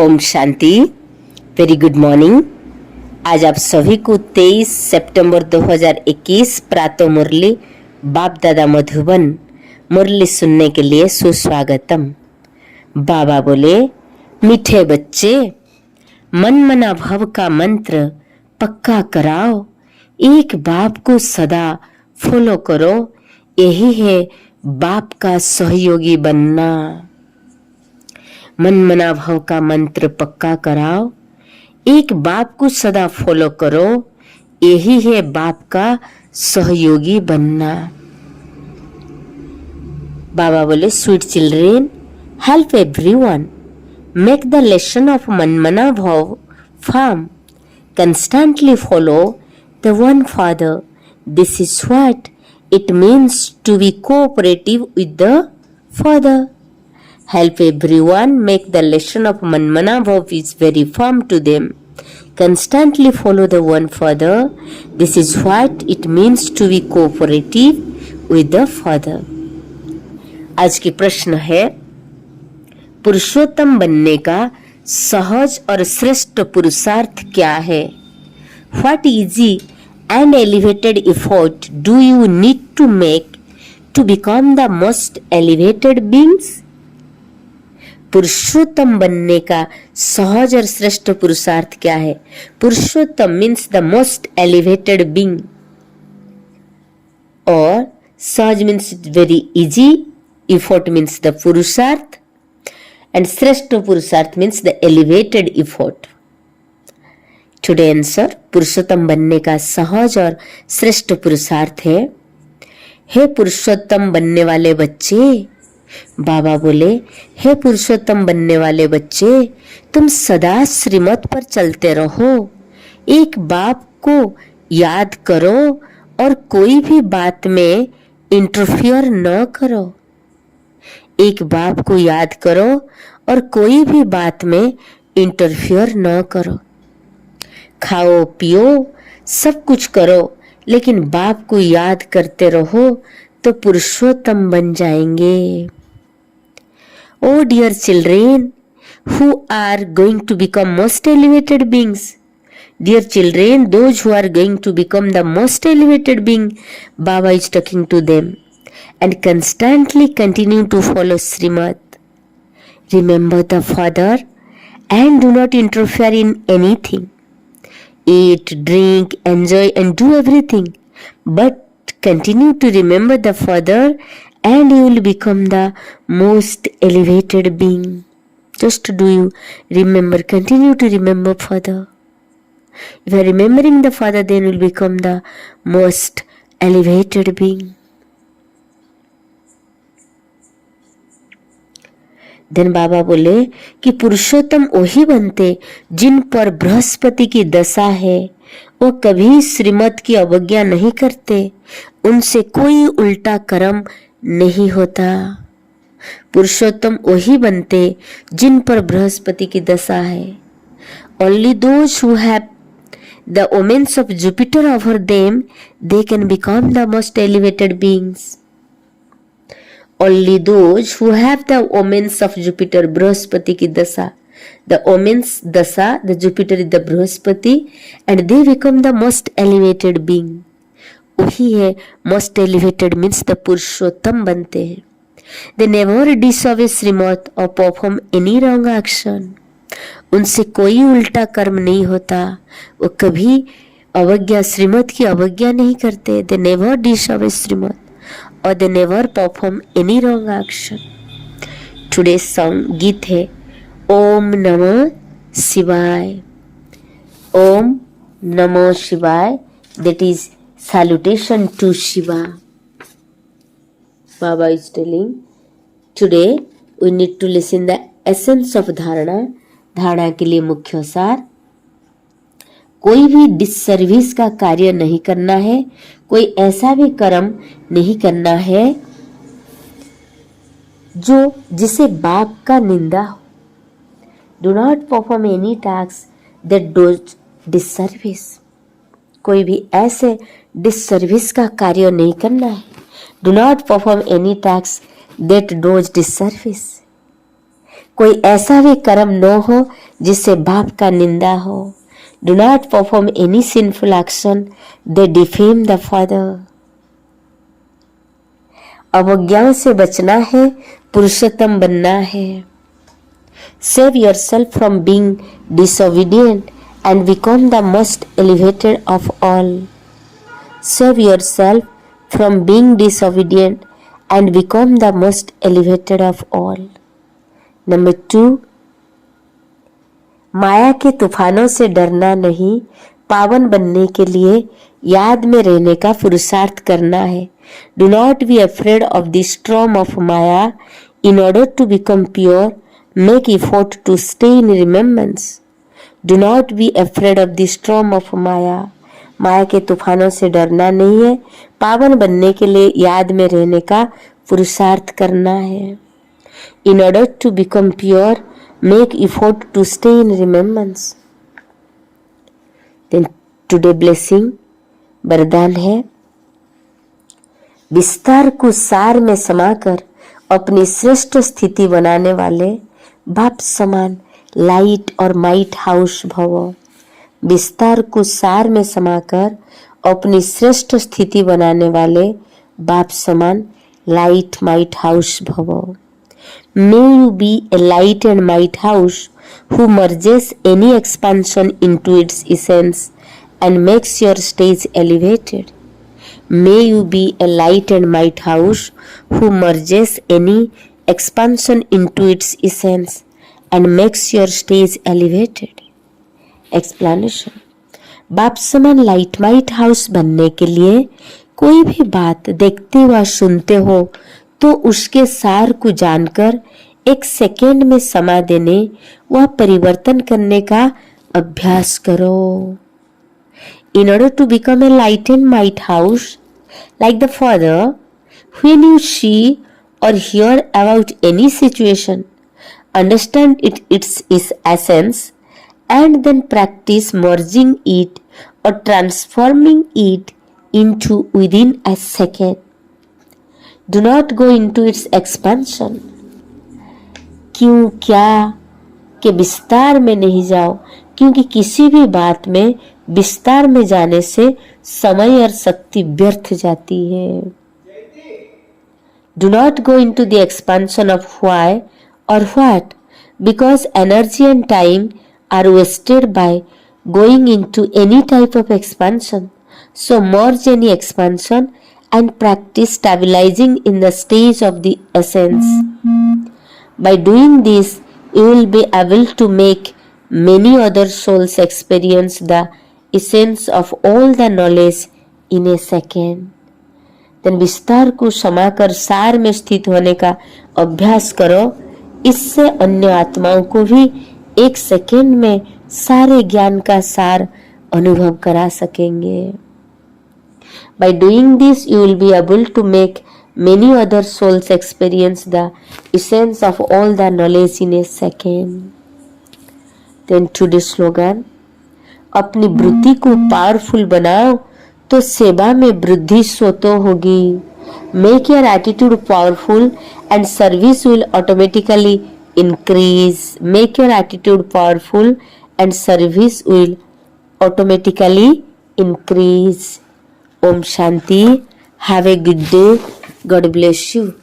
ओम शांति। Very good morning. आज आप सभी को 23 सितंबर 2021 प्रातः मुरली बाप दादा मधुबन मुरली सुनने के लिए सुस्वागतम। बाबा बोले, मीठे बच्चे, मन मना भव का मंत्र पक्का कराओ, एक बाप को सदा फॉलो करो, यही है बाप का सहयोगी बनना। मन मना भाव का मंत्र पक्का कराओ, एक बाप को सदा फॉलो करो, यही है बाप का सहयोगी बनना। बाबा बोले, sweet children, help everyone, make the lesson of मन मना भाव firm, constantly follow the one father. This is what it means to be cooperative with the father. Help everyone, make the lesson of Manmana Bhav is very firm to them. Constantly follow the one father. This is what it means to be cooperative with the father. आज की प्रश्न है, पुरुषोत्तम बनने का सहज और श्रेष्ठ पुरुषार्थ क्या है? What easy and elevated effort do you need to make to become the most elevated beings? पुरुषोत्तम बनने का सहज और श्रेष्ठ पुरुषार्थ क्या है? पुरुषोत्तम means the most elevated being, और सहज means very easy, effort means the पुरुषार्थ, एंड श्रेष्ठ पुरुषार्थ means the elevated effort. Today answer, पुरुषोत्तम बनने का सहज और श्रेष्ठ पुरुषार्थ है, हे पुरुषोत्तम बनने वाले बच्चे। बाबा बोले, हे पुरुषोत्तम बनने वाले बच्चे, तुम सदा श्रीमत पर चलते रहो, एक बाप को याद करो और कोई भी बात में इंटरफियर न करो। एक बाप को याद करो और कोई भी बात में इंटरफियर न करो। खाओ पियो सब कुछ करो, लेकिन बाप को याद करते रहो तो पुरुषोत्तम बन जाएंगे। Oh dear children, who are going to become most elevated beings? Dear children, those who are going to become the most elevated being, Baba is talking to them, and constantly continue to follow Srimad. Remember the Father and do not interfere in anything. Eat, drink, enjoy and do everything, but continue to remember the Father and you will become the most elevated being. Just do you remember, continue to remember Father. If you are remembering the Father, then you will become the most elevated being. then बाबा बोले कि पुरुषोत्तम वही बनते जिन पर बृहस्पति की दशा है, वो कभी श्रीमत की अवज्ञा नहीं करते, उनसे कोई उल्टा कर्म नहीं होता। पुरुषोत्तम वही बनते जिन पर बृहस्पति की दशा है। Only those who have the omens of Jupiter over them, they can become the most elevated beings. Only those who have the omens of Jupiter, Brihaspati की दशा, the omens दशा, the Jupiter is the Brihaspati, and they become the most elevated being. वही है most elevated means the पुरुषोत्तम बनते हैं। They never डिसऑबे श्रीमत और perform any wrong action. उनसे कोई उल्टा कर्म नहीं होता, वो कभी अवज्ञा, श्रीमत की अवज्ञा नहीं करते। दे नेवर डिसऑबे श्रीमत और they never perform any wrong action. Today song गीत है ओम नमः शिवाय। ओम नमः शिवाय, that is salutation to Shiva. Baba is telling, today we need to listen the essence of dharana. धारणा के लिए मुख्य सार, कोई भी डिससर्विस का कार्य नहीं करना है, कोई ऐसा भी कर्म नहीं करना है जो जिसे बाप का निंदा हो। Do not perform any tasks that does disservice. कोई भी ऐसे डिससर्विस का कार्य नहीं करना है। Do not perform any tax that does disservice. कोई ऐसा भी कर्म न हो जिससे बाप का निंदा हो. Do not perform any sinful action that defame the Father. अवज्ञाओं से बचना है, पुरुषोत्तम बनना है. Save yourself from being disobedient and become the most elevated of all. Save yourself from being disobedient and become the most elevated of all. Number 2, माया के तूफानों से डरना नहीं, पावन बनने के लिए याद में रहने का पुरुषार्थ करना है. Do not be afraid of the storm of Maya. In order to become pure, make effort to stay in remembrance. Do not be afraid of the storm of Maya. माया के तूफानों से डरना नहीं है, पावन बनने के लिए याद में रहने का पुरुषार्थ करना है. In order to become pure, make effort to stay in remembrance. Then today blessing वरदान है. विस्तार को सार में समाकर अपनी श्रेष्ठ स्थिति बनाने वाले बाप समान लाइट और माइट हाउस भव. विस्तार को सार में समाकर अपनी श्रेष्ठ स्थिति बनाने वाले बाप समान लाइट माइट हाउस भव. May you be a light and might house who merges any expansion into its essence and makes your stage elevated. May you be a light and might house who merges any expansion into its essence and makes your stage elevated. Explanation. बाप समान light might house बनने के लिए कोई भी बात देखते व सुनते हो तो उसके सार को जानकर एक सेकेंड में समा देने व परिवर्तन करने का अभ्यास करो. In order to become a light and might house like the Father, when you see or hear about any situation, understand its essence and then practice merging it or transforming it into within a second. Do not go into its expansion. क्यों क्या के विस्तार में नहीं जाओ, क्योंकि किसी भी बात में विस्तार में जाने से समय और शक्ति व्यर्थ जाती है. Do not go into the expansion of why or what, because energy and time are wasted by going into any type of expansion. So merge any expansion and practice stabilizing in the stage of the essence. By doing this, you will be able to make many other souls experience the essence of all the knowledge in a second. Then विस्तार को समाकर सार में स्थित होने का अभ्यास करो. इससे अन्य आत्माओं को भी एक सेकेंड में सारे ज्ञान का सार अनुभव करा सकेंगे. By doing this, you will be able to make many other souls experience the essence of all the knowledge in a second. Then today's slogan, अपनी वृत्ति को पावरफुल बनाओ तो सेवा में वृद्धि स्वतः होगी. Make your attitude powerful and service will automatically increase. Make your attitude powerful and service will automatically increase. Om Shanti. Have a good day. God bless you.